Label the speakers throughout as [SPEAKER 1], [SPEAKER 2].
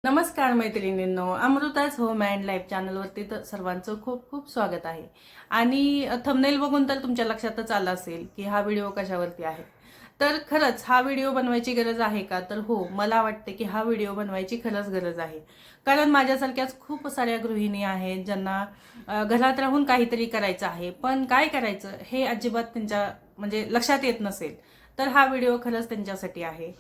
[SPEAKER 1] नमस्कार मैत्रिणींनो, अमृताच home and life चॅनलवरती तर सर्वांचं खूप खूप स्वागत आहे. आणि थंबनेल बघून तर तुमच्या लक्षातच आलं असेल की हा व्हिडिओ कशावरती आहे. तर खरंच हा व्हिडिओ बनवायची गरज आहे का? तर हो, मला वाटते की हा व्हिडिओ बनवायची खरंच गरज आहे. कारण माझ्यासारख्याच खूप साऱ्या गृहिणी आहेत ज्यांना घरात राहून काहीतरी करायचं आहे, पण काय करायचं हे अजिबात त्यांच्या म्हणजे लक्षात येत नसेल, तर हा व्हिडिओ खरंच त्यांच्यासाठी आहे.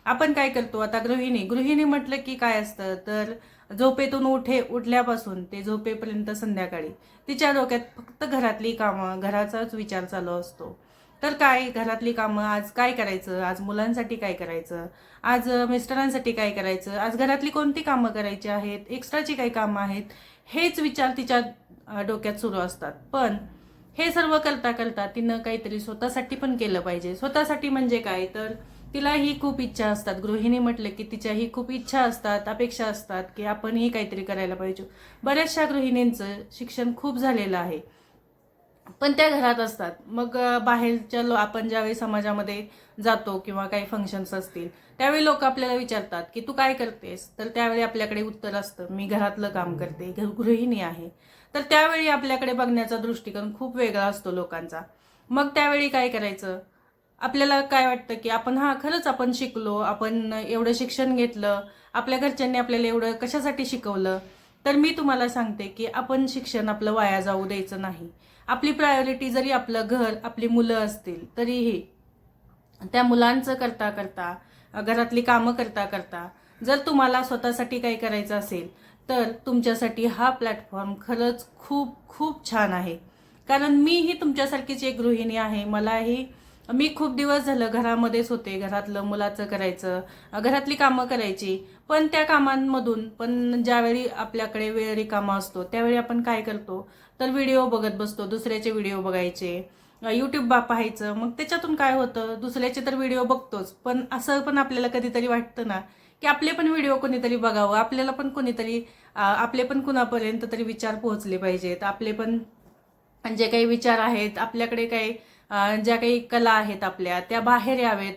[SPEAKER 1] आपण काय करतो आता, गृहिणी गृहिणी म्हटलं की काय असतं, तर झोपेतून उठल्यापासून ते झोपेपर्यंत संध्याकाळी तिच्या डोक्यात फक्त घरातली कामं, घराचाच विचार चालू असतो. तर काय घरातली कामं, आज काय करायचं, आज मुलांसाठी काय करायचं, आज मिस्टरांसाठी काय करायचं, आज घरातली कोणती कामं करायची आहेत, एक्स्ट्राची काही कामं आहेत, हेच विचार तिच्या डोक्यात सुरू असतात. पण हे सर्व करता करता तिनं काहीतरी स्वतःसाठी पण केलं पाहिजे. स्वतःसाठी म्हणजे काय, तर तिलाही खूप इच्छा असतात. गृहिणी म्हटलं की तिच्याही खूप इच्छा असतात, अपेक्षा असतात की आपणही काहीतरी करायला पाहिजे. बऱ्याचशा गृहिणींचं शिक्षण खूप झालेलं आहे, पण त्या घरात असतात. मग बाहेरच्या आपण ज्यावेळी समाजामध्ये जातो किंवा काही फंक्शन्स असतील, त्यावेळी लोक आपल्याला विचारतात की तू काय करतेस, तर त्यावेळी आपल्याकडे उत्तर असतं, मी घरातलं काम करते, गृहिणी आहे. तर त्यावेळी आपल्याकडे बघण्याचा दृष्टिकोन खूप वेगळा असतो लोकांचा. मग त्यावेळी काय करायचं, आपल्याला काय वाटतं की खरंच आपण शिकलो, आपण एवढं शिक्षण घेतलं, आपल्या घरच्यांनी आपल्याला एवढं कशासाठी शिकवलं. तर मी तुम्हाला सांगते की आपण शिक्षण आपलं वाया जाऊ द्यायचं नाही. आपली प्रायोरिटी जरी आपलं घर, आपली मुलं असतील, तरीही त्या मुलांचं करता करता, घरातली कामं करता करता, जर तुम्हाला स्वतःसाठी काही करायचं असेल, तर तुमच्यासाठी हा प्लॅटफॉर्म खरंच खूप खूप छान आहे. कारण मीही तुमच्यासारखीच एक गृहिणी आहे. मी खूप दिवस झालं घरामध्येच होते, घरातलं मुलाचं करायचं, घरातली कामं करायची. पण त्या कामांमधून पण ज्यावेळी आपल्याकडे वेळ रिकामा असतो, त्यावेळी आपण काय करतो, तर व्हिडिओ बघत बसतो, दुसऱ्याचे व्हिडिओ बघायचे, यूट्यूब पाहायचं. मग त्याच्यातून काय होतं, दुसऱ्याचे तर व्हिडिओ बघतोच, पण असं पण आपल्याला कधीतरी वाटतं ना की आपले पण व्हिडिओ कोणीतरी बघावं, आपल्याला पण कोणीतरी आपले पण कुणापर्यंत तरी विचार पोहोचले पाहिजेत. आपले पण जे काही विचार आहेत, आपल्याकडे काही ज्या काही कला आहेत आपल्या, त्या बाहेर यावेत,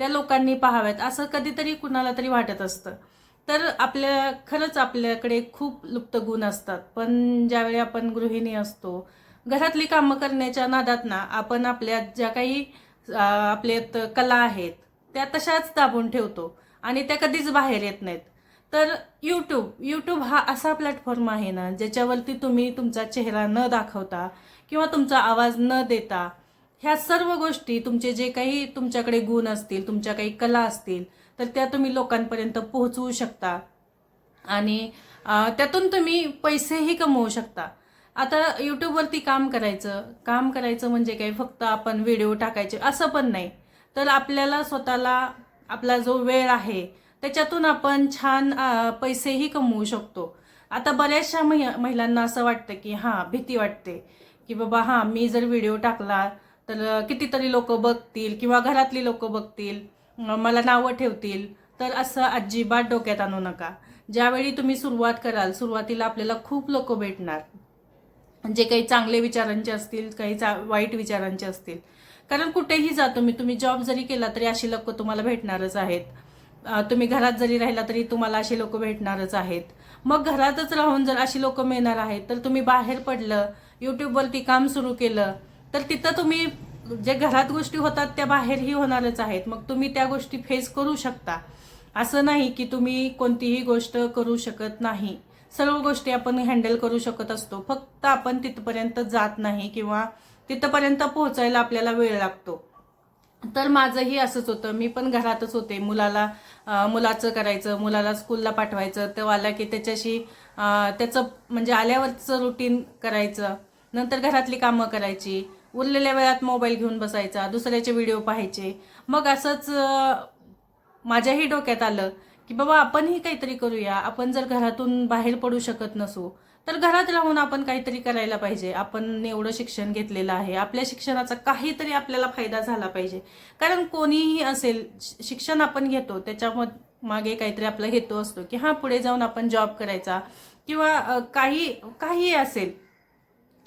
[SPEAKER 1] त्या लोकांनी पाहाव्यात, असं कधीतरी कुणाला तरी वाटत असतं. तर खरंच आपल्याकडे खूप लुप्त गुण असतात. पण ज्यावेळी आपण गृहिणी असतो, घरातली कामं करण्याच्या नादात ना आपण आपल्या ज्या काही आपल्यात कला आहेत त्या तशाच दाबून ठेवतो आणि त्या कधीच बाहेर येत नाहीत. तर यूट्यूब हा असा प्लॅटफॉर्म आहे ना, ज्याच्यावरती तुम्ही तुमचा चेहरा न दाखवता किंवा तुमचा आवाज न देता ह्या सर्व गोष्टी, तुमचे जे काही तुमच्याकडे गुण असतील, तुमच्या काही कला असतील, तर त्या तुम्ही लोकांपर्यंत पोहोचवू शकता. आणि त्यातून तुम्ही पैसेही कमवू शकता. आता यूट्यूबवरती काम करायचं म्हणजे काय, फक्त आपण व्हिडिओ टाकायचे असं पण नाही. तर आपल्याला स्वतःला, आपला जो वेळ आहे त्याच्यातून आपण छान पैसेही कमवू शकतो. आता बऱ्याचशा महिलांना असं वाटतं की भीती वाटते की बाबा मी जर व्हिडिओ टाकला तर कितीतरी लोक बघतील किंवा घरातली लोक बघतील, मला नावं ठेवतील. तर असं अजिबात डोक्यात आणू नका. ज्यावेळी तुम्ही सुरुवात कराल, सुरुवातीला आपल्याला खूप लोक भेटणार, जे काही चांगले विचारांचे असतील, काही वाईट विचारांचे असतील. कारण कुठेही जा तुम्ही जॉब जरी केला तरी अशी लोक तुम्हाला भेटणारच आहेत. तुम्ही घरात जरी राहिला तरी तुम्हाला अशी लोक भेटणारच आहेत. मग घरातच राहून जर अशी लोक मिळणार आहेत, तर तुम्ही बाहेर पडलं, यूट्यूबवरती काम सुरू केलं, तर तिथं तुम्ही जे घरात गोष्टी होतात त्या बाहेरही होणारच आहेत. मग तुम्ही त्या गोष्टी फेस करू शकता. असं नाही की तुम्ही कोणतीही गोष्ट करू शकत नाही. सर्व गोष्टी आपण हँडल करू शकत असतो, फक्त आपण तिथपर्यंत जात नाही किंवा तिथपर्यंत पोहोचायला आपल्याला वेळ लागतो. तर माझंही असंच होतं. मी पण घरातच होते, मुलाचं करायचं, मुलाला स्कूलला पाठवायचं, तो आला की त्याचं म्हणजे आल्यावरचं रुटीन करायचं, नंतर घरातली कामं करायची, उरलेल्या वेळात मोबाईल घेऊन बसायचा, दुसऱ्याचे व्हिडिओ पाहायचे. मग असंच माझ्याही डोक्यात आलं की बाबा आपणही काहीतरी करूया. आपण जर घरातून बाहेर पडू शकत नसू, तर घरात राहून आपण काहीतरी करायला पाहिजे. आपण एवढं शिक्षण घेतलेलं आहे, आपल्या शिक्षणाचा काहीतरी आपल्याला फायदा झाला पाहिजे. कारण कोणीही असेल, शिक्षण आपण घेतो मागे काहीतरी आपला हेतू असतो की पुढे जाऊन आपण जॉब करायचा किंवा काही असेल.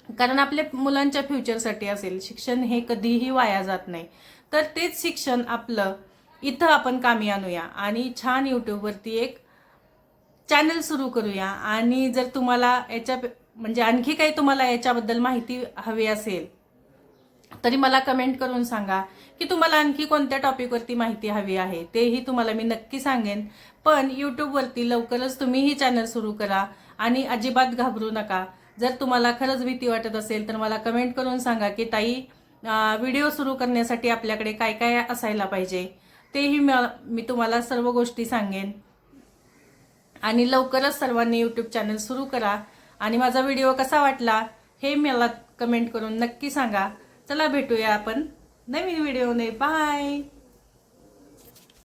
[SPEAKER 1] कारण आपल्या मुलांच्या फ्युचरसाठी असेल. शिक्षण हे कधीही वाया जात नाही. तर तेच शिक्षण आपलं इथं आपण कामी आणूया आणि छान यूट्यूबवरती एक चॅनल सुरू करूया. आणि जर तुम्हाला म्हणजे आणखी काही तुम्हाला याच्याबद्दल माहिती हवी असेल तरी मला कमेंट करून सांगा की तुम्हाला आणखी कोणत्या टॉपिकवरती माहिती हवी आहे, तेही तुम्हाला मी नक्की सांगेन. पण यूट्यूबवरती लवकरच तुम्हीही चॅनल सुरू करा आणि अजिबात घाबरू नका. जर तुम्हाला खरंच भीती वाटत असेल तर मला कमेंट करून सांगा की ताई, व्हिडिओ सुरू करण्यासाठी आपल्याकडे काय काय असायला पाहिजे, तेही मी तुम्हाला सर्व गोष्टी सांगेन. आणि लवकरच सर्वांनी यूट्यूब चॅनल सुरू करा. आणि माझा व्हिडिओ कसा वाटला हे मला कमेंट करून नक्की सांगा. चला भेटूया आपण नवीन व्हिडिओने. बाय.